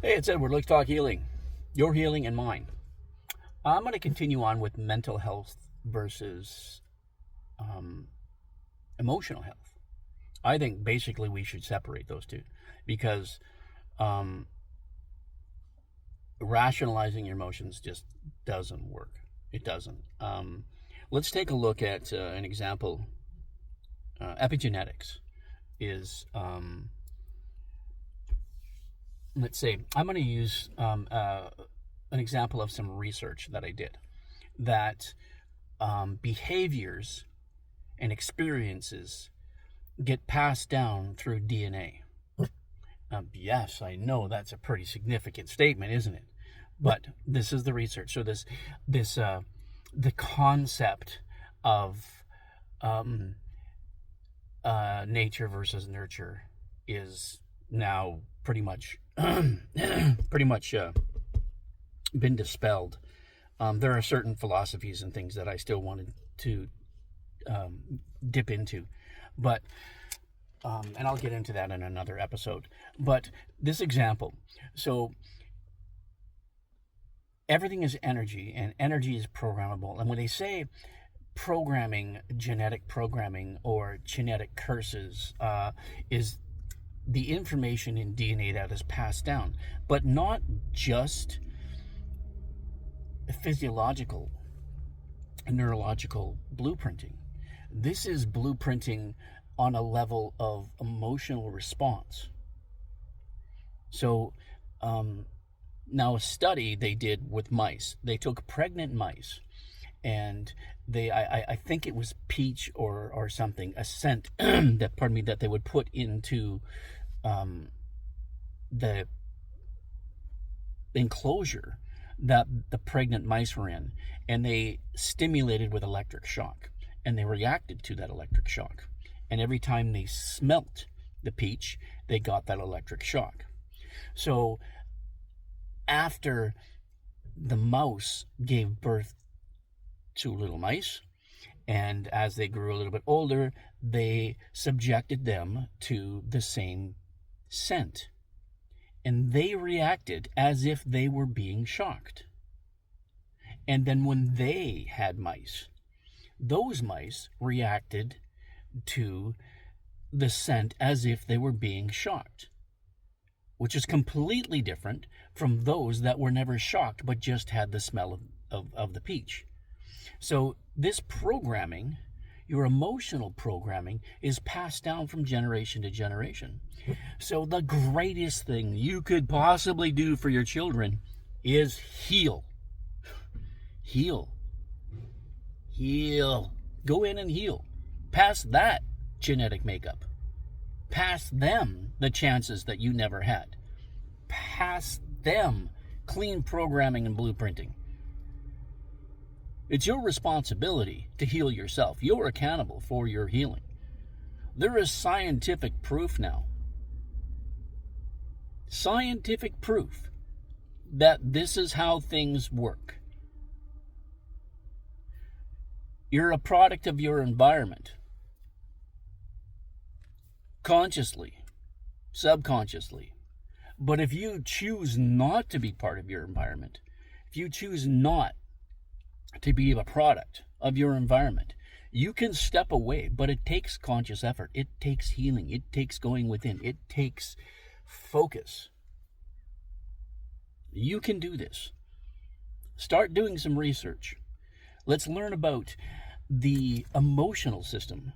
Hey, it's Edward. Let's talk healing. Your healing and mine. I'm going to continue on with mental health versus um, emotional health. I think basically we should separate those two because um, rationalizing your emotions just doesn't work. It doesn't. Let's take a look at an example. Epigenetics is, let's say, I'm going to use an example of some research that I did that behaviors and experiences get passed down through DNA. Yes, I know that's a pretty significant statement, isn't it? But this is the research. So the concept of um, nature versus nurture is now pretty much pretty much been dispelled. There are certain philosophies and things that I still wanted to dip into, but and I'll get into that in another episode. But this example, so everything is energy, and energy is programmable. And when they say programming, genetic programming, or genetic curses, is the information in DNA that is passed down, but not just physiological, neurological blueprinting. This is blueprinting on a level of emotional response. So, now a study they did with mice, they took pregnant mice and I think it was peach or something, a scent that, pardon me, that they would put into the enclosure that the pregnant mice were in, and they stimulated with electric shock, and they reacted to that electric shock. And every time they smelt the peach, they got that electric shock. So after the mouse gave birth to little mice, and as they grew a little bit older, they subjected them to the same scent, and they reacted as if they were being shocked. And then when they had mice, those mice reacted to the scent as if they were being shocked, which is completely different from those that were never shocked but just had the smell of the peach. So this programming, your emotional programming, is passed down from generation to generation. So the greatest thing you could possibly do for your children is heal. Heal. Heal. Go in and heal. Pass that genetic makeup. Pass them the chances that you never had. Pass them clean programming and blueprinting. It's your responsibility to heal yourself. You're accountable for your healing. There is scientific proof now. Scientific proof that this is how things work. You're a product of your environment. Consciously, subconsciously. But if you choose not to be part of your environment, if you choose not to be a product of your environment, you can step away, but it takes conscious effort. It takes healing. It takes going within. It takes focus. You can do this. Start doing some research. Let's learn about the emotional system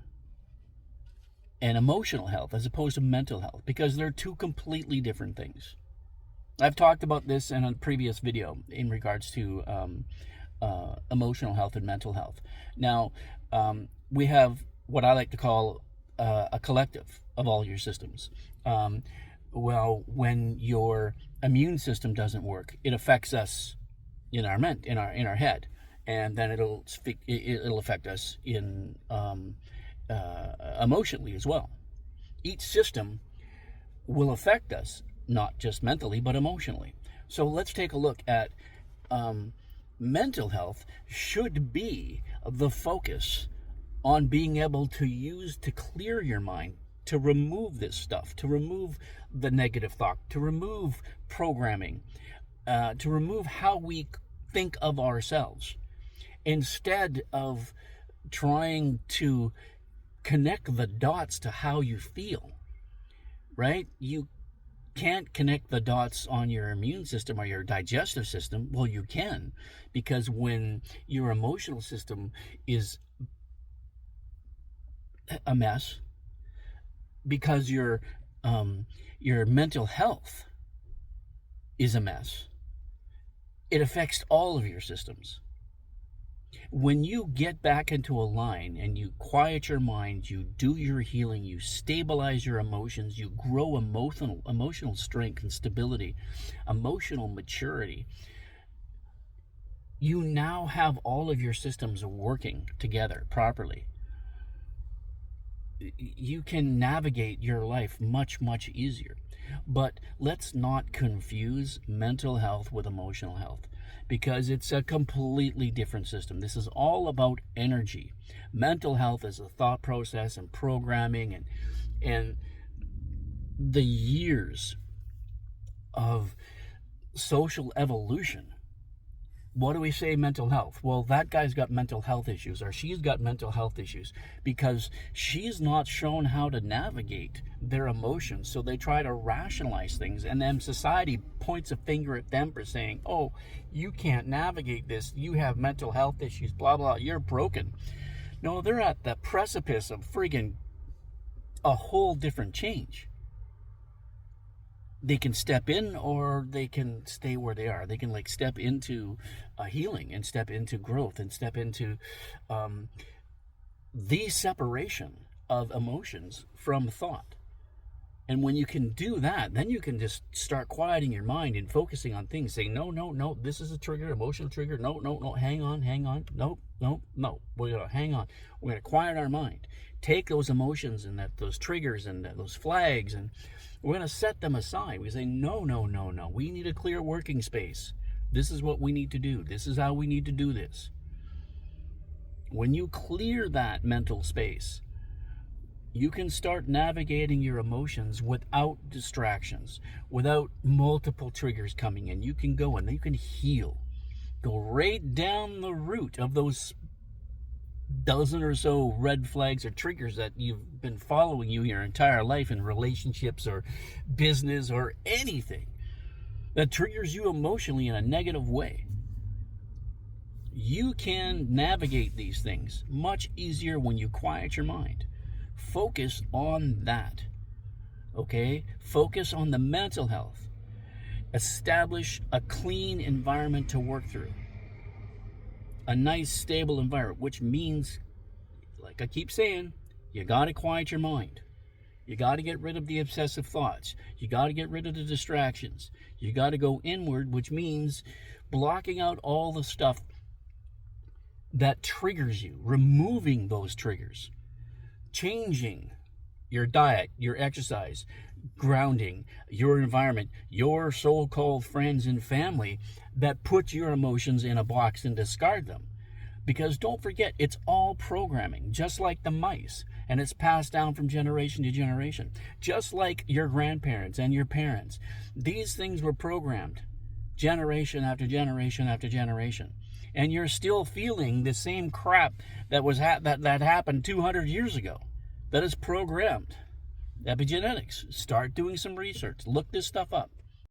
and emotional health as opposed to mental health, because they're two completely different things. I've talked about this in a previous video in regards to emotional health and mental health. Now, we have what I like to call a collective of all your systems. Well, when your immune system doesn't work, it affects us in our head, and then it'll affect us in emotionally as well. Each system will affect us not just mentally but emotionally. So let's take a look at mental health. Should be the focus on being able to clear your mind to remove this stuff, to remove the negative thought, to remove programming, to remove how we think of ourselves, instead of trying to connect the dots to how you feel, right? You can't connect the dots on your immune system or your digestive system. Well, you can, because when your emotional system is a mess, because your mental health is a mess, it affects all of your systems. When you get back into a line and you quiet your mind, you do your healing, you stabilize your emotions, you grow emotional strength and stability, emotional maturity, you now have all of your systems working together properly. You can navigate your life much, much easier. But let's not confuse mental health with emotional health, because it's a completely different system. This is all about energy. Mental health is a thought process and programming and the years of social evolution. What do we say mental health? Well, that guy's got mental health issues, or she's got mental health issues, because she's not shown how to navigate their emotions. So they try to rationalize things, and then society points a finger at them for saying, oh, you can't navigate this, you have mental health issues, blah, blah, you're broken. No, they're at the precipice of friggin' a whole different change. They can step in, or they can stay where they are. They can step into healing and step into growth and step into the separation of emotions from thought. And when you can do that, then you can just start quieting your mind and focusing on things, saying, no, this is a trigger, emotional trigger. No, hang on. No. We're going to hang on. We're going to quiet our mind. Take those emotions and those triggers and those flags, and we're going to set them aside. We say, no. We need a clear working space. This is what we need to do. This is how we need to do this. When you clear that mental space, you can start navigating your emotions without distractions, without multiple triggers coming in. You can go and you can heal. Go right down the route of those dozen or so red flags or triggers that you've been following you your entire life in relationships or business or anything that triggers you emotionally in a negative way. You can navigate these things much easier when you quiet your mind. Focus on that, okay? Focus on the mental health. Establish a clean environment to work through. A nice, stable environment, which means, like I keep saying, you got to quiet your mind. You got to get rid of the obsessive thoughts. You got to get rid of the distractions. You got to go inward, which means blocking out all the stuff that triggers you, removing those triggers, changing your diet, your exercise, grounding, your environment, your so-called friends and family that put your emotions in a box and discard them. Because don't forget, it's all programming, just like the mice, and it's passed down from generation to generation. Just like your grandparents and your parents. These things were programmed generation after generation after generation. And you're still feeling the same crap that was that happened 200 years ago. That is programmed. Epigenetics. Start doing some research. Look this stuff up.